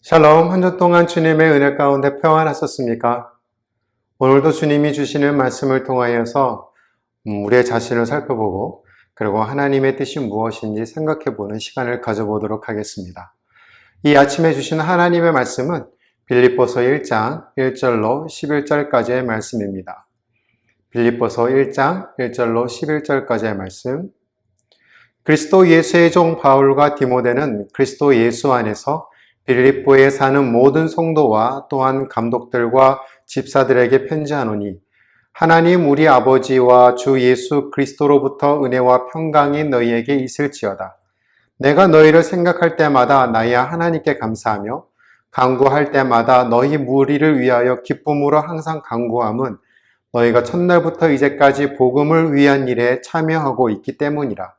샬롬, 한 주 동안 주님의 은혜 가운데 평안하셨습니까? 오늘도 주님이 주시는 말씀을 통하여서 우리의 자신을 살펴보고 그리고 하나님의 뜻이 무엇인지 생각해보는 시간을 가져보도록 하겠습니다. 이 아침에 주신 하나님의 말씀은 빌립보서 1장 1절로 11절까지의 말씀입니다. 빌립보서 1장 1절로 11절까지의 말씀. 그리스도 예수의 종 바울과 디모데는 그리스도 예수 안에서 빌립보에 사는 모든 성도와 또한 감독들과 집사들에게 편지하노니 하나님 우리 아버지와 주 예수 그리스도로부터 은혜와 평강이 너희에게 있을지어다. 내가 너희를 생각할 때마다 나야 하나님께 감사하며 간구할 때마다 너희 무리를 위하여 기쁨으로 항상 간구함은 너희가 첫날부터 이제까지 복음을 위한 일에 참여하고 있기 때문이라.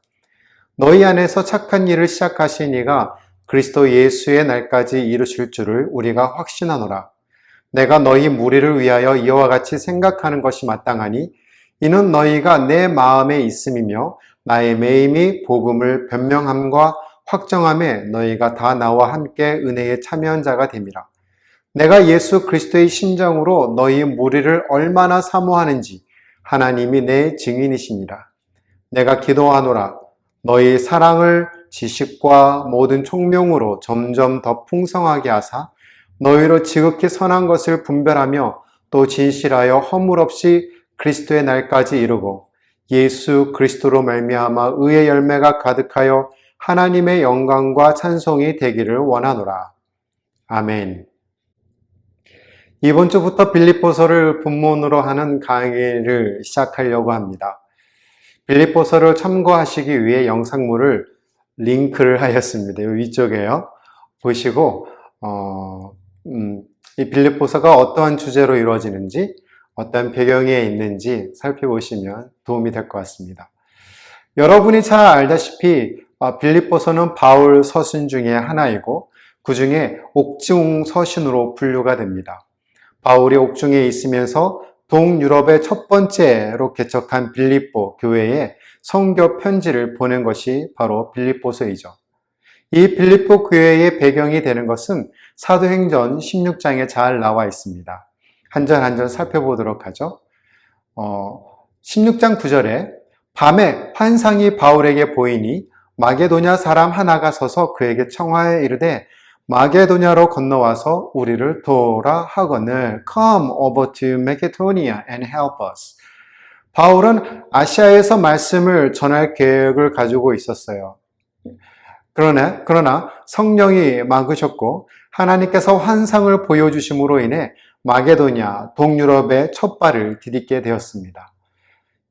너희 안에서 착한 일을 시작하신 이가 그리스도 예수의 날까지 이루실 줄을 우리가 확신하노라. 내가 너희 무리를 위하여 이와 같이 생각하는 것이 마땅하니 이는 너희가 내 마음에 있음이며 나의 매임이 복음을 변명함과 확정함에 너희가 다 나와 함께 은혜에 참여한 자가 됨이라. 내가 예수 그리스도의 심정으로 너희 무리를 얼마나 사모하는지 하나님이 내 증인이시니라. 내가 기도하노라. 너희 사랑을 지식과 모든 총명으로 점점 더 풍성하게 하사 너희로 지극히 선한 것을 분별하며 또 진실하여 허물 없이 그리스도의 날까지 이루고 예수 그리스도로 말미암아 의의 열매가 가득하여 하나님의 영광과 찬송이 되기를 원하노라. 아멘. 이번 주부터 빌립보서를 본문으로 하는 강의를 시작하려고 합니다. 빌립보서를 참고하시기 위해 영상물을 링크를 하였습니다. 위쪽에요. 보시고 이 빌립보서가 어떠한 주제로 이루어지는지 어떤 배경에 있는지 살펴보시면 도움이 될 것 같습니다. 여러분이 잘 알다시피 빌립보서는 바울 서신 중에 하나이고 그 중에 옥중 서신으로 분류가 됩니다. 바울이 옥중에 있으면서 동유럽의 첫 번째로 개척한 빌립보 교회에 성교 편지를 보낸 것이 바로 빌립보서이죠. 이 빌립보 교회의 배경이 되는 것은 사도행전 16장에 잘 나와 있습니다. 한 절 한 절 살펴보도록 하죠. 16장 9절에 밤에 환상이 바울에게 보이니 마게도냐 사람 하나가 서서 그에게 청하여 이르되 마게도냐로 건너와서 우리를 도우라 하거늘 Come over to Macedonia and help us. 바울은 아시아에서 말씀을 전할 계획을 가지고 있었어요. 그러나 성령이 막으셨고 하나님께서 환상을 보여주심으로 인해 마게도냐, 동유럽의 첫 발을 디딛게 되었습니다.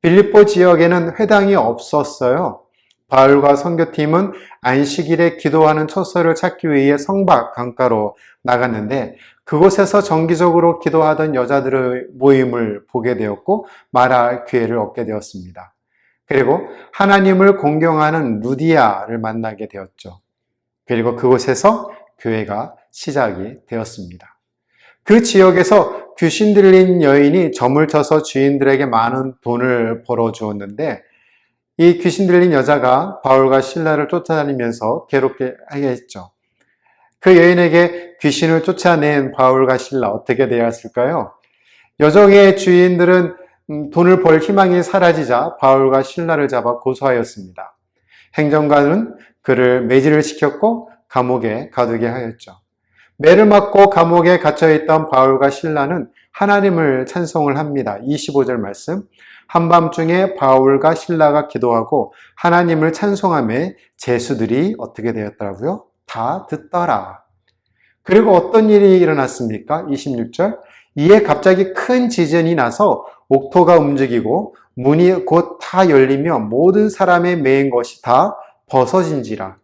빌립보 지역에는 회당이 없었어요. 바울과 선교팀은 안식일에 기도하는 처소를 찾기 위해 성박 강가로 나갔는데 그곳에서 정기적으로 기도하던 여자들의 모임을 보게 되었고 말할 기회를 얻게 되었습니다. 그리고 하나님을 공경하는 루디아를 만나게 되었죠. 그리고 그곳에서 교회가 시작이 되었습니다. 그 지역에서 귀신 들린 여인이 점을 쳐서 주인들에게 많은 돈을 벌어주었는데 이 귀신 들린 여자가 바울과 실라를 쫓아다니면서 괴롭게 하게 했죠. 그 여인에게 귀신을 쫓아낸 바울과 실라 어떻게 되었을까요? 여정의 주인들은 돈을 벌 희망이 사라지자 바울과 실라를 잡아 고소하였습니다. 행정관은 그를 매질을 시켰고 감옥에 가두게 하였죠. 매를 맞고 감옥에 갇혀있던 바울과 실라는 하나님을 찬송을 합니다. 25절 말씀. 한밤중에 바울과 실라가 기도하고 하나님을 찬송하며 죄수들이 어떻게 되었더라고요? 다 듣더라. 그리고 어떤 일이 일어났습니까? 26절. 이에 갑자기 큰 지진이 나서 옥토가 움직이고 문이 곧 다 열리며 모든 사람의 매인 것이 다 벗어진지라.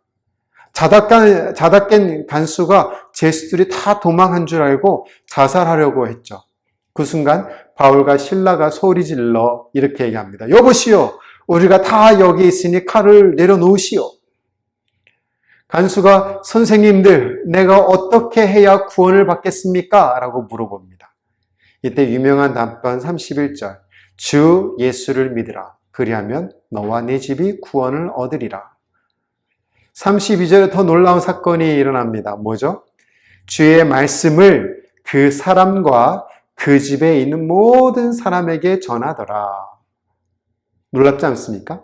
자다 깬 간수가 죄수들이 다 도망한 줄 알고 자살하려고 했죠. 그 순간 바울과 실라가 소리질러 이렇게 얘기합니다. 여보시오, 우리가 다 여기 있으니 칼을 내려놓으시오. 간수가 선생님들, 내가 어떻게 해야 구원을 받겠습니까? 라고 물어봅니다. 이때 유명한 답변 31절. 주 예수를 믿으라. 그리하면 너와 네 집이 구원을 얻으리라. 32절에 더 놀라운 사건이 일어납니다. 뭐죠? 주의 말씀을 그 사람과 그 집에 있는 모든 사람에게 전하더라. 놀랍지 않습니까?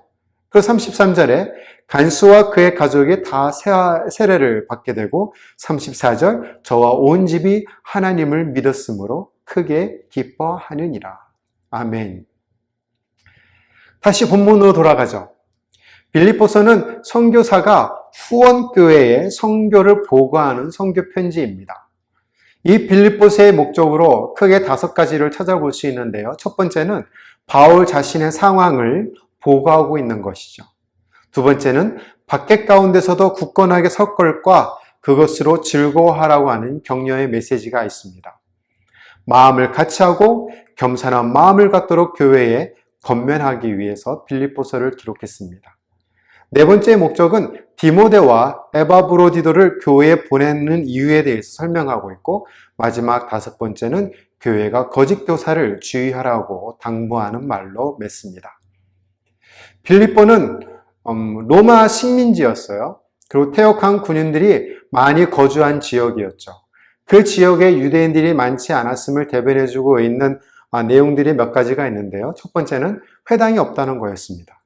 그리고 33절에 간수와 그의 가족이 다 세례를 받게 되고 34절 저와 온 집이 하나님을 믿었으므로 크게 기뻐하느니라. 아멘. 다시 본문으로 돌아가죠. 빌립보서는 선교사가 후원교회에 선교를 보고하는 선교 편지입니다. 이 빌립보서의 목적으로 크게 5가지를 찾아볼 수 있는데요. 첫 번째는 바울 자신의 상황을 보고하고 있는 것이죠. 두 번째는 박해 가운데서도 굳건하게 설 것과 그것으로 즐거워하라고 하는 격려의 메시지가 있습니다. 마음을 같이 하고 겸손한 마음을 갖도록 교회에 건면하기 위해서 빌립보서를 기록했습니다. 네 번째 목적은 디모데와 에바브로디도를 교회에 보내는 이유에 대해서 설명하고 있고, 마지막 5번째는 교회가 거짓 교사를 주의하라고 당부하는 말로 맺습니다. 빌립보는 로마 식민지였어요. 그리고 퇴역한 군인들이 많이 거주한 지역이었죠. 그 지역에 유대인들이 많지 않았음을 대변해주고 있는 내용들이 몇 가지가 있는데요. 첫 번째는 회당이 없다는 거였습니다.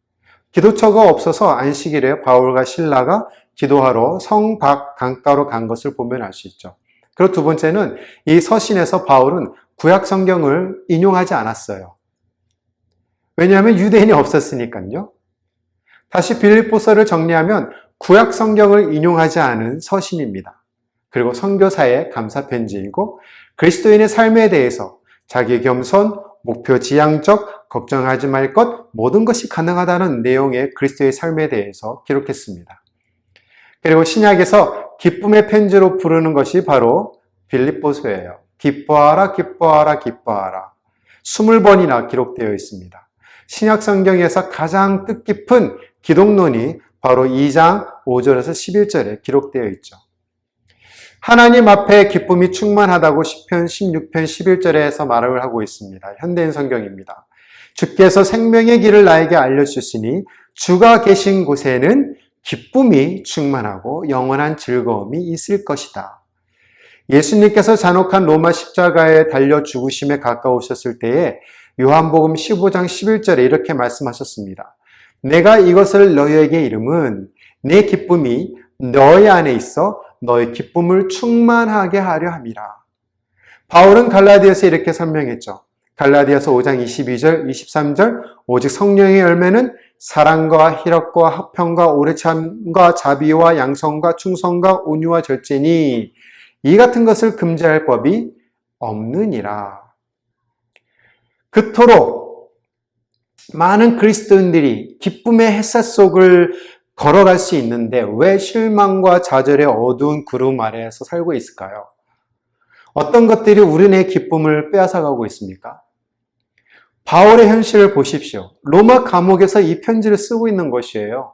기도처가 없어서 안식일에 바울과 실라가 기도하러 성박 강가로 간 것을 보면 알 수 있죠. 그리고 두 번째는 이 서신에서 바울은 구약 성경을 인용하지 않았어요. 왜냐하면 유대인이 없었으니까요. 다시 빌립보서를 정리하면 구약 성경을 인용하지 않은 서신입니다. 그리고 선교사의 감사 편지이고 그리스도인의 삶에 대해서 자기 겸손, 목표 지향적, 걱정하지 말 것, 모든 것이 가능하다는 내용의 그리스도의 삶에 대해서 기록했습니다. 그리고 신약에서 기쁨의 편지로 부르는 것이 바로 빌립보서예요. 기뻐하라, 기뻐하라, 기뻐하라. 20번이나 기록되어 있습니다. 신약 성경에서 가장 뜻깊은 기독론이 바로 2장 5절에서 11절에 기록되어 있죠. 하나님 앞에 기쁨이 충만하다고 시편 16편 11절에서 말을 하고 있습니다. 현대인 성경입니다. 주께서 생명의 길을 나에게 알려주시니 주가 계신 곳에는 기쁨이 충만하고 영원한 즐거움이 있을 것이다. 예수님께서 잔혹한 로마 십자가에 달려 죽으심에 가까우셨을 때에 요한복음 15장 11절에 이렇게 말씀하셨습니다. 내가 이것을 너희에게 이름은 내 기쁨이 너희 안에 있어 너의 기쁨을 충만하게 하려 함이라. 바울은 갈라디아서 이렇게 설명했죠. 갈라디아서 5장 22절, 23절 오직 성령의 열매는 사랑과 희락과 화평과 오래참과 자비와 양성과 충성과 온유와 절제니 이 같은 것을 금지할 법이 없느니라. 그토록 많은 그리스도인들이 기쁨의 햇살 속을 걸어갈 수 있는데 왜 실망과 좌절의 어두운 구름 아래에서 살고 있을까요? 어떤 것들이 우리의 기쁨을 빼앗아가고 있습니까? 바울의 현실을 보십시오. 로마 감옥에서 이 편지를 쓰고 있는 것이에요.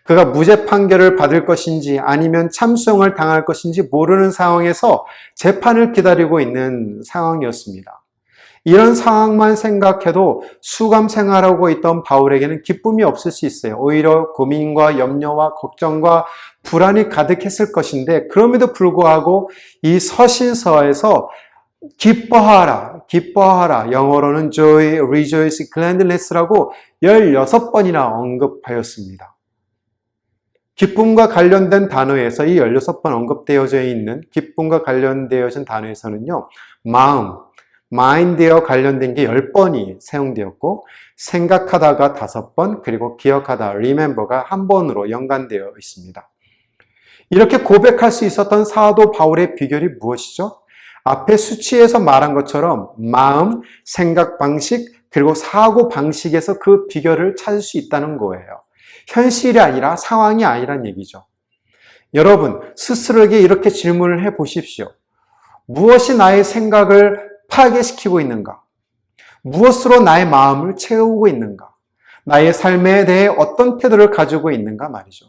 그가 무죄 판결을 받을 것인지 아니면 참수형을 당할 것인지 모르는 상황에서 재판을 기다리고 있는 상황이었습니다. 이런 상황만 생각해도 수감 생활하고 있던 바울에게는 기쁨이 없을 수 있어요. 오히려 고민과 염려와 걱정과 불안이 가득했을 것인데 그럼에도 불구하고 이 서신서에서 기뻐하라, 기뻐하라, 영어로는 joy, rejoice, gladness라고 16번이나 언급하였습니다. 기쁨과 관련된 단어에서 이 16번 언급되어져 있는 기쁨과 관련되어진 단어에서는요, 마음, mind와 관련된 게 10번이 사용되었고 생각하다가 5번, 그리고 기억하다, remember가 1번으로 연관되어 있습니다. 이렇게 고백할 수 있었던 사도 바울의 비결이 무엇이죠? 앞에 수치에서 말한 것처럼 마음, 생각 방식, 그리고 사고 방식에서 그 비결을 찾을 수 있다는 거예요. 현실이 아니라 상황이 아니란 얘기죠. 여러분, 스스로에게 이렇게 질문을 해 보십시오. 무엇이 나의 생각을 파괴시키고 있는가? 무엇으로 나의 마음을 채우고 있는가? 나의 삶에 대해 어떤 태도를 가지고 있는가 말이죠.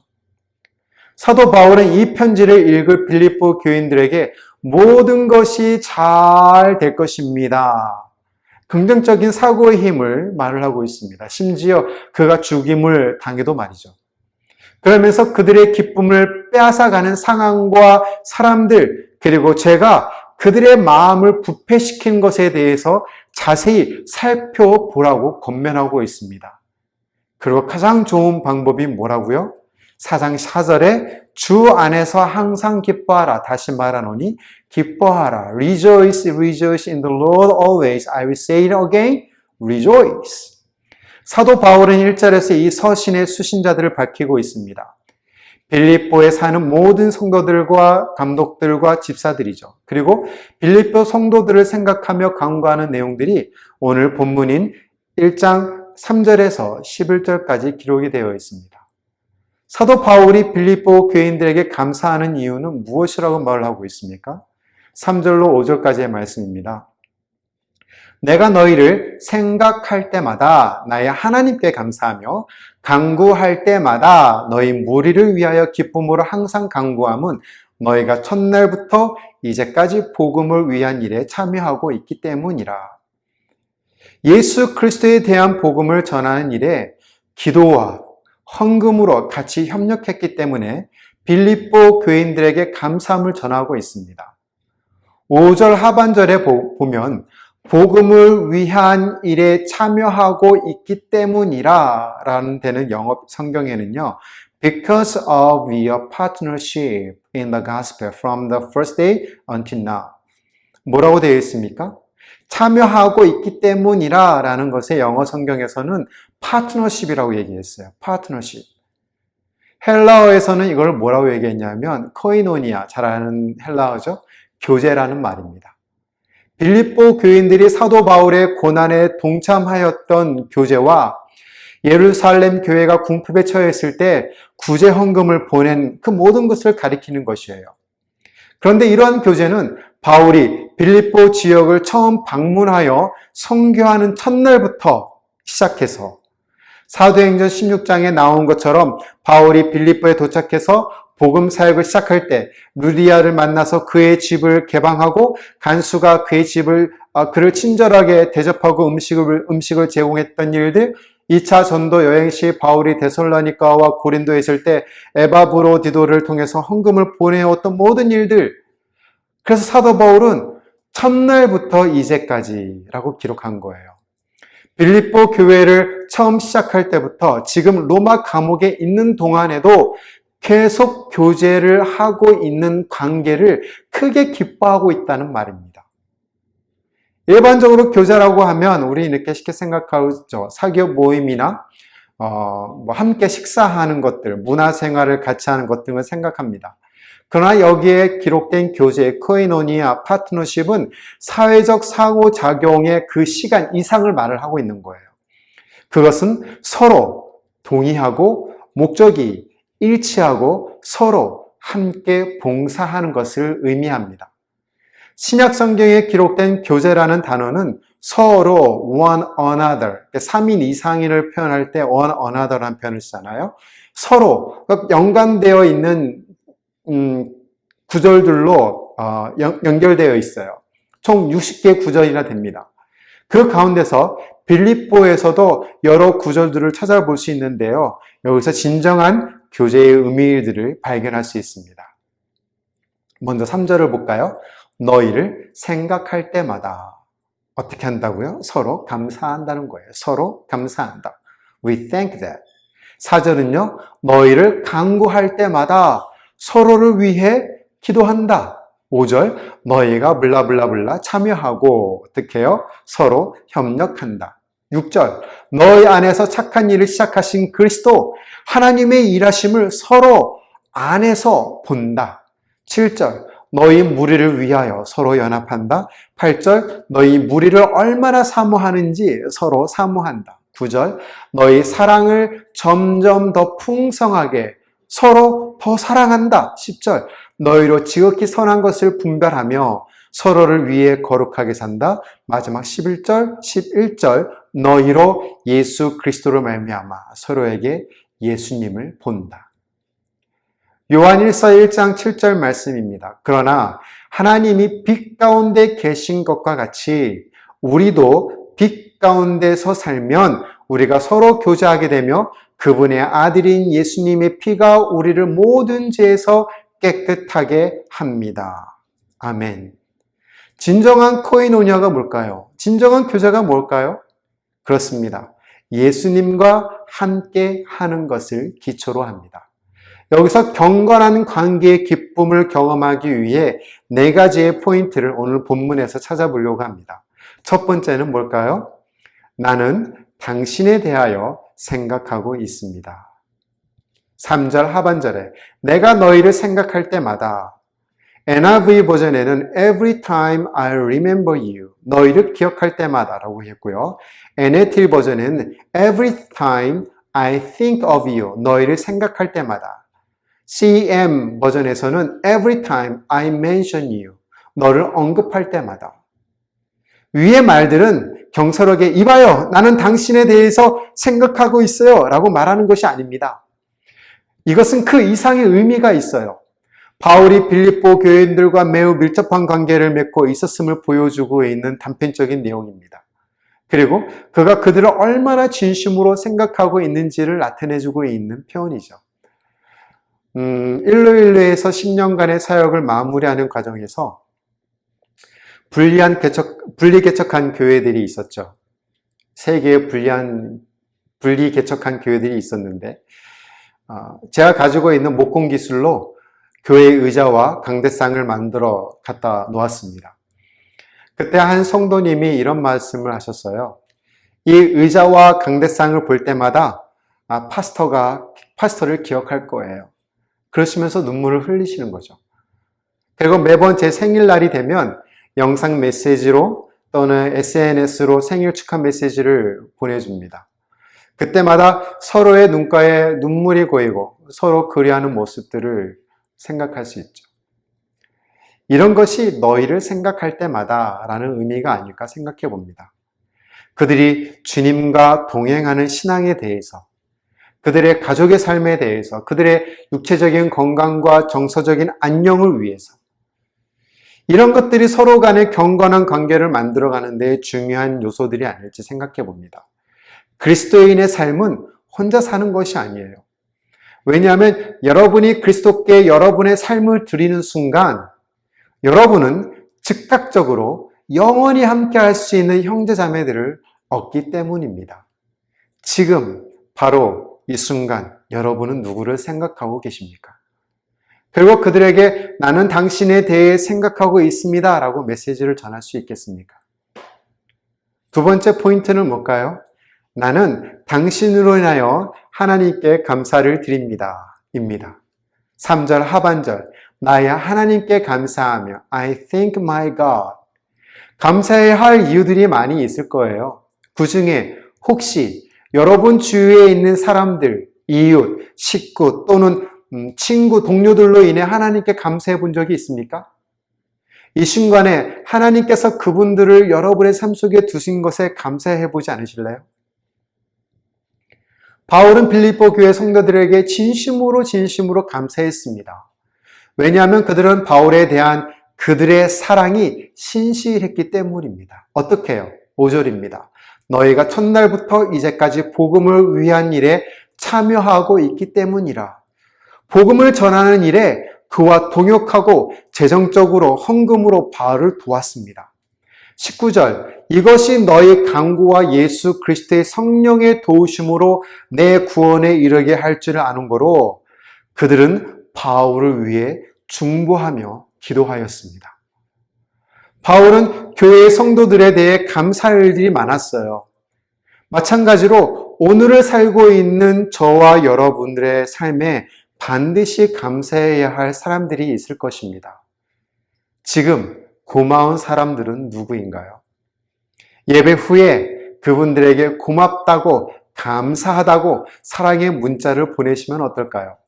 사도 바울은 이 편지를 읽을 빌립보 교인들에게 모든 것이 잘 될 것입니다. 긍정적인 사고의 힘을 말을 하고 있습니다. 심지어 그가 죽임을 당해도 말이죠. 그러면서 그들의 기쁨을 빼앗아가는 상황과 사람들, 그리고 제가 그들의 마음을 부패시킨 것에 대해서 자세히 살펴보라고 권면하고 있습니다. 그리고 가장 좋은 방법이 뭐라고요? 4장 4절에 주 안에서 항상 기뻐하라. 다시 말하노니 기뻐하라. Rejoice, rejoice in the Lord always. I will say it again. Rejoice. 사도 바울은 1절에서 이 서신의 수신자들을 밝히고 있습니다. 빌립보에 사는 모든 성도들과 감독들과 집사들이죠. 그리고 빌립보 성도들을 생각하며 강구하는 내용들이 오늘 본문인 1장 3절에서 11절까지 기록이 되어 있습니다. 사도 바울이 빌립보 교인들에게 감사하는 이유는 무엇이라고 말을 하고 있습니까? 3절로 5절까지의 말씀입니다. 내가 너희를 생각할 때마다 나의 하나님께 감사하며 간구할 때마다 너희 무리를 위하여 기쁨으로 항상 간구함은 너희가 첫날부터 이제까지 복음을 위한 일에 참여하고 있기 때문이라. 예수 그리스도에 대한 복음을 전하는 일에 기도와 헌금으로 같이 협력했기 때문에 빌립보 교인들에게 감사함을 전하고 있습니다. 5절 하반절에 보면 복음을 위한 일에 참여하고 있기 때문이라 라는 데는 영어 성경에는요. Because of your partnership in the gospel from the first day until now. 뭐라고 되어 있습니까? 참여하고 있기 때문이라 라는 것에 영어 성경에서는 파트너십이라고 얘기했어요. 파트너십. 헬라어에서는 이걸 뭐라고 얘기했냐면 코이노니아, 잘 아는 헬라어죠. 교제라는 말입니다. 빌립보 교인들이 사도 바울의 고난에 동참하였던 교제와 예루살렘 교회가 궁핍에 처했을 때 구제 헌금을 보낸 그 모든 것을 가리키는 것이에요. 그런데 이러한 교제는 바울이 빌립보 지역을 처음 방문하여 선교하는 첫날부터 시작해서 사도행전 16장에 나온 것처럼 바울이 빌립보에 도착해서 복음 사역을 시작할 때 루디아를 만나서 그의 집을 개방하고 간수가 그의 집을 그를 친절하게 대접하고 음식을 제공했던 일들, 2차 전도 여행 시 바울이 데살로니가와 고린도에 있을 때 에바브로디도를 통해서 헌금을 보내었던 모든 일들. 그래서 사도 바울은 첫날부터 이제까지라고 기록한 거예요. 빌립보 교회를 처음 시작할 때부터 지금 로마 감옥에 있는 동안에도 계속 교제를 하고 있는 관계를 크게 기뻐하고 있다는 말입니다. 일반적으로 교제라고 하면 우리 이렇게 쉽게 생각하죠. 사교 모임이나 함께 식사하는 것들, 문화생활을 같이 하는 것 등을 생각합니다. 그러나 여기에 기록된 교제, 코이노니아, 파트너십은 사회적 상호작용의 그 시간 이상을 말을 하고 있는 거예요. 그것은 서로 동의하고 목적이 일치하고 서로 함께 봉사하는 것을 의미합니다. 신약 성경에 기록된 교제라는 단어는 서로 one another, 3인 이상인을 표현할 때 one another라는 표현을 쓰잖아요. 서로 연관되어 있는 구절들로 연결되어 있어요. 총 60개 구절이나 됩니다. 그 가운데서 빌립보에서도 여러 구절들을 찾아볼 수 있는데요. 여기서 진정한 교제의 의미들을 발견할 수 있습니다. 먼저 3절을 볼까요? 너희를 생각할 때마다 어떻게 한다고요? 서로 감사한다는 거예요. 서로 감사한다. We thank that. 4절은요. 너희를 간구할 때마다 서로를 위해 기도한다. 5절 너희가 블라블라블라 참여하고 어떻게 해요? 서로 협력한다. 6절 너희 안에서 착한 일을 시작하신 그리스도 하나님의 일하심을 서로 안에서 본다. 7절 너희 무리를 위하여 서로 연합한다. 8절 너희 무리를 얼마나 사모하는지 서로 사모한다. 9절 너희 사랑을 점점 더 풍성하게 서로 더 사랑한다. 10절 너희로 지극히 선한 것을 분별하며 서로를 위해 거룩하게 산다. 마지막 11절, 11절 너희로 예수 그리스도로 말미암아 서로에게 예수님을 본다. 요한일서 1장 7절 말씀입니다. 그러나 하나님이 빛 가운데 계신 것과 같이 우리도 빛 가운데서 살면 우리가 서로 교제하게 되며 그분의 아들인 예수님의 피가 우리를 모든 죄에서 깨끗하게 합니다. 아멘. 진정한 코이노니아가 뭘까요? 진정한 교제가 뭘까요? 그렇습니다. 예수님과 함께 하는 것을 기초로 합니다. 여기서 경건한 관계의 기쁨을 경험하기 위해 4가지의 포인트를 오늘 본문에서 찾아보려고 합니다. 첫 번째는 뭘까요? 나는 당신에 대하여 생각하고 있습니다. 3절 하반절에 내가 너희를 생각할 때마다, NIV 버전에는 every time I remember you, 너희를 기억할 때마다 라고 했고요. NLT 버전에는 every time I think of you, 너희를 생각할 때마다. CM 버전에서는 every time I mention you, 너를 언급할 때마다. 위의 말들은 경솔하게 이봐요, 나는 당신에 대해서 생각하고 있어요 라고 말하는 것이 아닙니다. 이것은 그 이상의 의미가 있어요. 바울이 빌립보 교인들과 매우 밀접한 관계를 맺고 있었음을 보여주고 있는 단편적인 내용입니다. 그리고 그가 그들을 얼마나 진심으로 생각하고 있는지를 나타내주고 있는 표현이죠. 일로일로에서 10년간의 사역을 마무리하는 과정에서 분리개척한 교회들이 있었죠. 3개의 분리개척한 교회들이 있었는데, 제가 가지고 있는 목공 기술로 교회 의자와 강대상을 만들어 갖다 놓았습니다. 그때 한 성도님이 이런 말씀을 하셨어요. 이 의자와 강대상을 볼 때마다 파스터를 기억할 거예요. 그러시면서 눈물을 흘리시는 거죠. 그리고 매번 제 생일날이 되면 영상 메시지로 또는 SNS로 생일 축하 메시지를 보내줍니다. 그때마다 서로의 눈가에 눈물이 고이고 서로 그리하는 모습들을 생각할 수 있죠. 이런 것이 너희를 생각할 때마다 라는 의미가 아닐까 생각해 봅니다. 그들이 주님과 동행하는 신앙에 대해서, 그들의 가족의 삶에 대해서, 그들의 육체적인 건강과 정서적인 안녕을 위해서, 이런 것들이 서로 간의 경건한 관계를 만들어가는 데 중요한 요소들이 아닐지 생각해 봅니다. 그리스도인의 삶은 혼자 사는 것이 아니에요. 왜냐하면 여러분이 그리스도께 여러분의 삶을 드리는 순간 여러분은 즉각적으로 영원히 함께 할 수 있는 형제자매들을 얻기 때문입니다. 지금 바로 이 순간 여러분은 누구를 생각하고 계십니까? 그리고 그들에게 나는 당신에 대해 생각하고 있습니다 라고 메시지를 전할 수 있겠습니까? 두 번째 포인트는 뭘까요? 나는 당신으로 인하여 하나님께 감사를 드립니다 입니다. 3절 하반절, 나야 하나님께 감사하며 I thank my God. 감사해야 할 이유들이 많이 있을 거예요. 그 중에 혹시 여러분 주위에 있는 사람들, 이웃, 식구 또는 친구, 동료들로 인해 하나님께 감사해 본 적이 있습니까? 이 순간에 하나님께서 그분들을 여러분의 삶 속에 두신 것에 감사해 보지 않으실래요? 바울은 빌립보 교회 성도들에게 진심으로 감사했습니다. 왜냐하면 그들은 바울에 대한 그들의 사랑이 신실했기 때문입니다. 어떻게 해요? 5절입니다. 너희가 첫날부터 이제까지 복음을 위한 일에 참여하고 있기 때문이라. 복음을 전하는 일에 그와 동역하고 재정적으로 헌금으로 바울을 도왔습니다. 19절, 이것이 너희 강구와 예수 그리스도의 성령의 도우심으로 내 구원에 이르게 할 줄을 아는 거로 그들은 바울을 위해 중보하며 기도하였습니다. 바울은 교회의 성도들에 대해 감사할 일들이 많았어요. 마찬가지로 오늘을 살고 있는 저와 여러분들의 삶에 반드시 감사해야 할 사람들이 있을 것입니다. 지금 고마운 사람들은 누구인가요? 예배 후에 그분들에게 고맙다고, 감사하다고 사랑의 문자를 보내시면 어떨까요?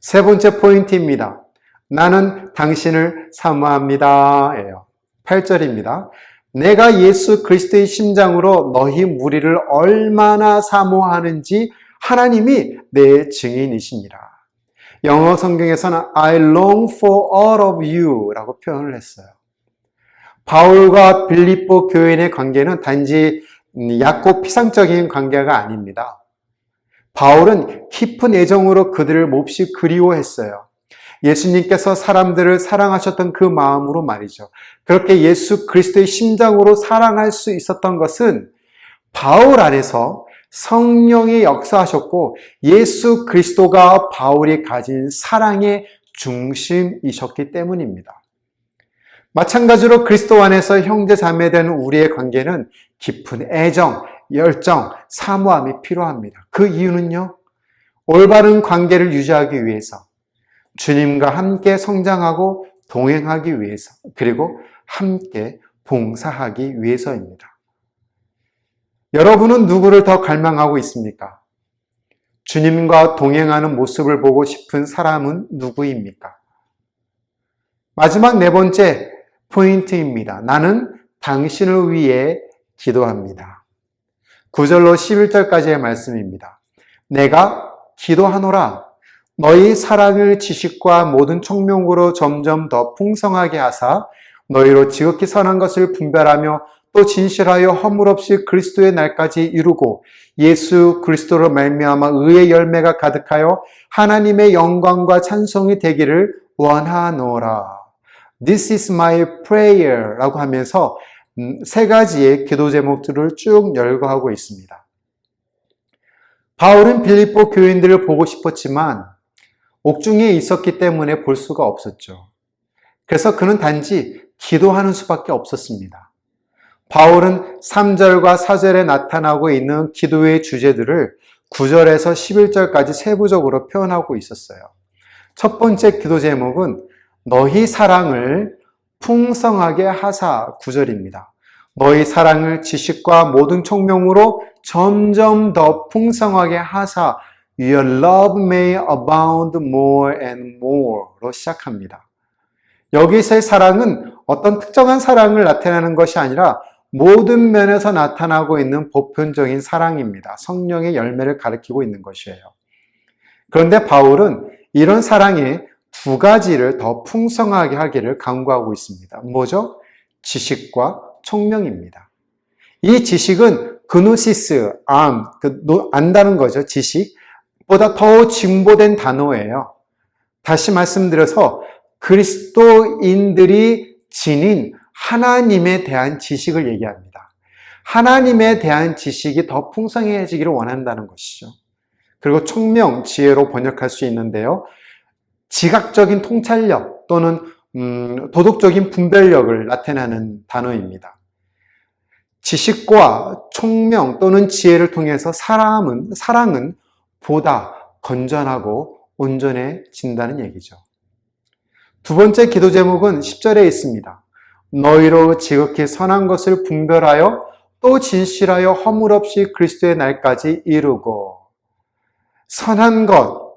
세 번째 포인트입니다. 나는 당신을 사모합니다. 예요. 8절입니다. 내가 예수 그리스도의 심장으로 너희 무리를 얼마나 사모하는지 하나님이 내 증인이시니라. 영어 성경에서는 I long for all of you 라고 표현을 했어요. 바울과 빌립보 교인의 관계는 단지 얕고 피상적인 관계가 아닙니다. 바울은 깊은 애정으로 그들을 몹시 그리워했어요. 예수님께서 사람들을 사랑하셨던 그 마음으로 말이죠. 그렇게 예수 그리스도의 심장으로 사랑할 수 있었던 것은 바울 안에서 성령이 역사하셨고 예수 그리스도가 바울이 가진 사랑의 중심이셨기 때문입니다. 마찬가지로 그리스도 안에서 형제 자매된 우리의 관계는 깊은 애정, 열정, 사모함이 필요합니다. 그 이유는요, 올바른 관계를 유지하기 위해서, 주님과 함께 성장하고 동행하기 위해서, 그리고 함께 봉사하기 위해서입니다. 여러분은 누구를 더 갈망하고 있습니까? 주님과 동행하는 모습을 보고 싶은 사람은 누구입니까? 마지막 네 번째 포인트입니다. 나는 당신을 위해 기도합니다. 9절로 11절까지의 말씀입니다. 내가 기도하노라. 너희 사랑을 지식과 모든 총명으로 점점 더 풍성하게 하사 너희로 지극히 선한 것을 분별하며 또 진실하여 허물 없이 그리스도의 날까지 이루고 예수 그리스도로 말미암아 의의 열매가 가득하여 하나님의 영광과 찬송이 되기를 원하노라. This is my prayer 라고 하면서 세 가지의 기도 제목들을 쭉 열거하고 있습니다. 바울은 빌립보 교인들을 보고 싶었지만 옥중에 있었기 때문에 볼 수가 없었죠. 그래서 그는 단지 기도하는 수밖에 없었습니다. 바울은 3절과 4절에 나타나고 있는 기도의 주제들을 9절에서 11절까지 세부적으로 표현하고 있었어요. 첫 번째 기도 제목은 너희 사랑을 풍성하게 하사 9절입니다. 너희 사랑을 지식과 모든 총명으로 점점 더 풍성하게 하사 Your love may abound more and more로 시작합니다. 여기서의 사랑은 어떤 특정한 사랑을 나타내는 것이 아니라 모든 면에서 나타나고 있는 보편적인 사랑입니다. 성령의 열매를 가리키고 있는 것이에요. 그런데 바울은 이런 사랑의 두 가지를 더 풍성하게 하기를 강구하고 있습니다. 뭐죠? 지식과 총명입니다. 이 지식은 그노시스, 안다는 거죠. 지식보다 더 진보된 단어예요. 다시 말씀드려서 그리스도인들이 지닌 하나님에 대한 지식을 얘기합니다. 하나님에 대한 지식이 더 풍성해지기를 원한다는 것이죠. 그리고 총명, 지혜로 번역할 수 있는데요. 지각적인 통찰력 또는 도덕적인 분별력을 나타내는 단어입니다. 지식과 총명 또는 지혜를 통해서 사랑은 보다 건전하고 온전해진다는 얘기죠. 두 번째 기도 제목은 10절에 있습니다. 너희로 지극히 선한 것을 분별하여 또 진실하여 허물 없이 그리스도의 날까지 이루고. 선한 것,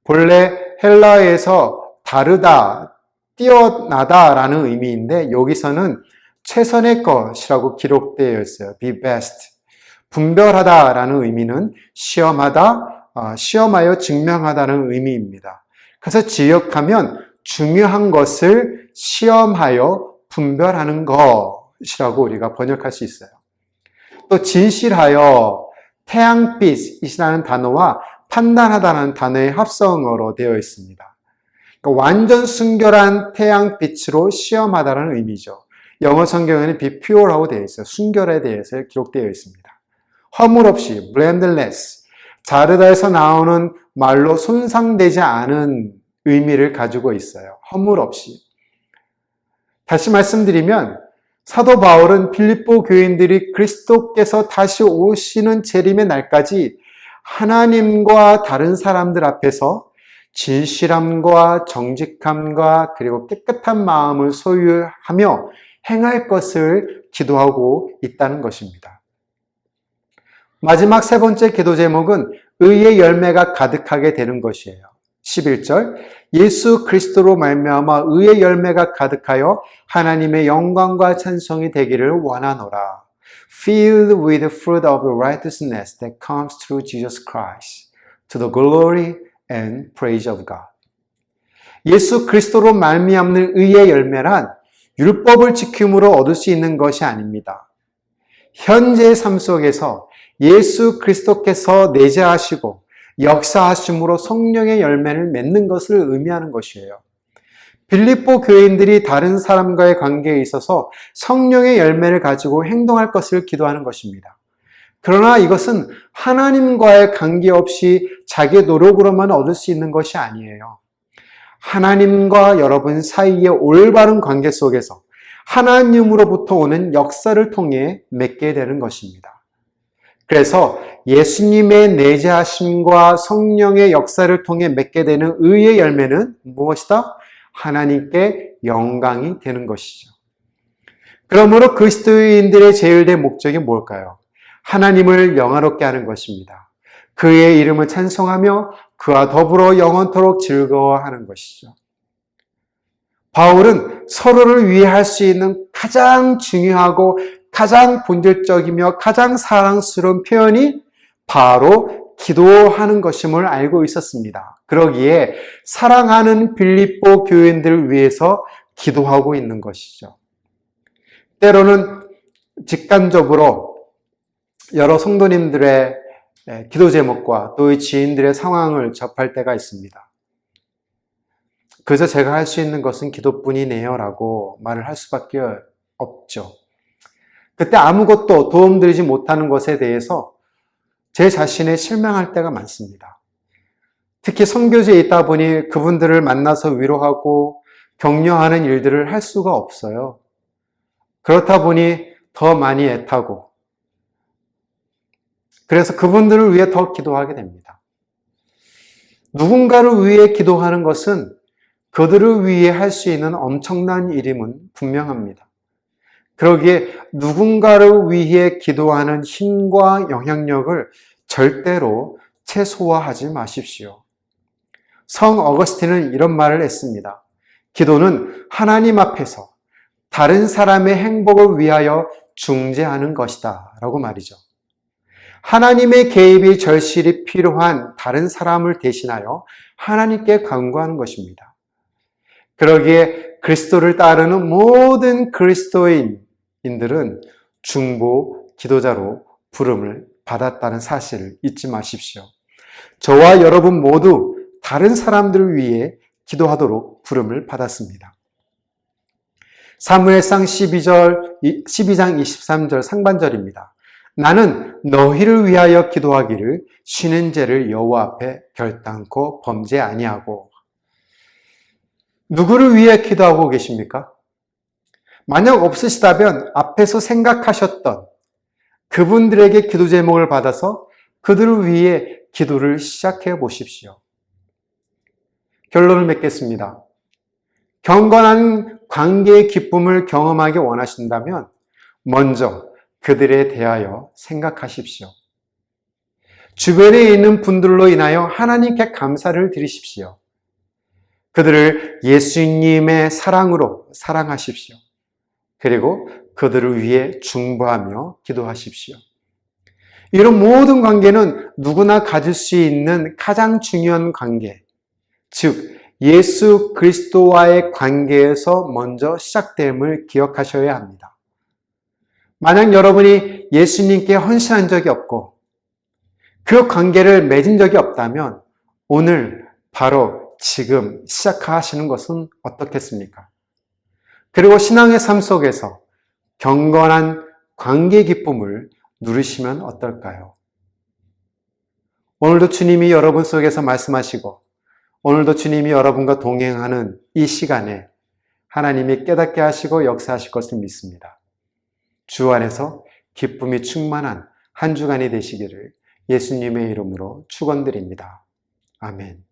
본래 헬라어에서 다르다, 뛰어나다라는 의미인데 여기서는 최선의 것이라고 기록되어 있어요. Be best. 분별하다라는 의미는 시험하여 증명하다는 의미입니다. 그래서 지역하면 중요한 것을 시험하여 분별하는 것이라고 우리가 번역할 수 있어요. 또 진실하여 태양빛이라는 단어와 판단하다는 단어의 합성어로 되어 있습니다. 그러니까 완전 순결한 태양빛으로 시험하다는 의미죠. 영어 성경에는 be pure라고 되어 있어요. 순결에 대해서 기록되어 있습니다. 허물 없이, blameless, 자르다에서 나오는 말로 손상되지 않은 의미를 가지고 있어요. 허물 없이. 다시 말씀드리면 사도 바울은 필립보 교인들이 그리스도께서 다시 오시는 재림의 날까지 하나님과 다른 사람들 앞에서 진실함과 정직함과 그리고 깨끗한 마음을 소유하며 행할 것을 기도하고 있다는 것입니다. 마지막 세 번째 기도 제목은 의의 열매가 가득하게 되는 것이에요. 11절 예수 그리스도로 말미암아 의의 열매가 가득하여 하나님의 영광과 찬송이 되기를 원하노라. Filled with the fruit of righteousness that comes through Jesus Christ, to the glory and praise of God. 예수 그리스도로 말미암는 의의 열매란 율법을 지킴으로 얻을 수 있는 것이 아닙니다. 현재의 삶 속에서 예수 그리스도께서 내재하시고 역사하심으로 성령의 열매를 맺는 것을 의미하는 것이에요. 빌립보 교인들이 다른 사람과의 관계에 있어서 성령의 열매를 가지고 행동할 것을 기도하는 것입니다. 그러나 이것은 하나님과의 관계없이 자기 노력으로만 얻을 수 있는 것이 아니에요. 하나님과 여러분 사이의 올바른 관계 속에서 하나님으로부터 오는 역사를 통해 맺게 되는 것입니다. 그래서 예수님의 내재하심과 성령의 역사를 통해 맺게 되는 의의 열매는 무엇이다? 하나님께 영광이 되는 것이죠. 그러므로 그리스도인들의 제일된 목적이 뭘까요? 하나님을 영화롭게 하는 것입니다. 그의 이름을 찬송하며 그와 더불어 영원토록 즐거워하는 것이죠. 바울은 서로를 위해 할 수 있는 가장 중요하고 가장 본질적이며 가장 사랑스러운 표현이 바로 기도하는 것임을 알고 있었습니다. 그러기에 사랑하는 빌립보 교인들을 위해서 기도하고 있는 것이죠. 때로는 직간접으로 여러 성도님들의 기도 제목과 또 지인들의 상황을 접할 때가 있습니다. 그래서 제가 할 수 있는 것은 기도뿐이네요 라고 말을 할 수밖에 없죠. 그때 아무것도 도움드리지 못하는 것에 대해서 제 자신에 실망할 때가 많습니다. 특히 선교지에 있다 보니 그분들을 만나서 위로하고 격려하는 일들을 할 수가 없어요. 그렇다 보니 더 많이 애타고 그래서 그분들을 위해 더 기도하게 됩니다. 누군가를 위해 기도하는 것은 그들을 위해 할 수 있는 엄청난 일임은 분명합니다. 그러기에 누군가를 위해 기도하는 힘과 영향력을 절대로 최소화하지 마십시오. 성 어거스틴은 이런 말을 했습니다. 기도는 하나님 앞에서 다른 사람의 행복을 위하여 중재하는 것이다 라고 말이죠. 하나님의 개입이 절실히 필요한 다른 사람을 대신하여 하나님께 간구하는 것입니다. 그러기에 그리스도를 따르는 모든 그리스도인들은 중보 기도자로 부름을 받았다는 사실을 잊지 마십시오. 저와 여러분 모두 다른 사람들을 위해 기도하도록 부름을 받았습니다. 사무엘상 12장 23절 상반절입니다. 나는 너희를 위하여 기도하기를 쉬는 죄를 여호와 앞에 결단코 범죄 아니하고. 누구를 위해 기도하고 계십니까? 만약 없으시다면 앞에서 생각하셨던 그분들에게 기도 제목을 받아서 그들을 위해 기도를 시작해 보십시오. 결론을 맺겠습니다. 경건한 관계의 기쁨을 경험하기 원하신다면 먼저 그들에 대하여 생각하십시오. 주변에 있는 분들로 인하여 하나님께 감사를 드리십시오. 그들을 예수님의 사랑으로 사랑하십시오. 그리고 그들을 위해 중보하며 기도하십시오. 이런 모든 관계는 누구나 가질 수 있는 가장 중요한 관계, 즉 예수 그리스도와의 관계에서 먼저 시작됨을 기억하셔야 합니다. 만약 여러분이 예수님께 헌신한 적이 없고 그 관계를 맺은 적이 없다면 오늘 바로 지금 시작하시는 것은 어떻겠습니까? 그리고 신앙의 삶 속에서 경건한 관계 기쁨을 누리시면 어떨까요? 오늘도 주님이 여러분 속에서 말씀하시고 오늘도 주님이 여러분과 동행하는 이 시간에 하나님이 깨닫게 하시고 역사하실 것을 믿습니다. 주 안에서 기쁨이 충만한 한 주간이 되시기를 예수님의 이름으로 축원드립니다. 아멘.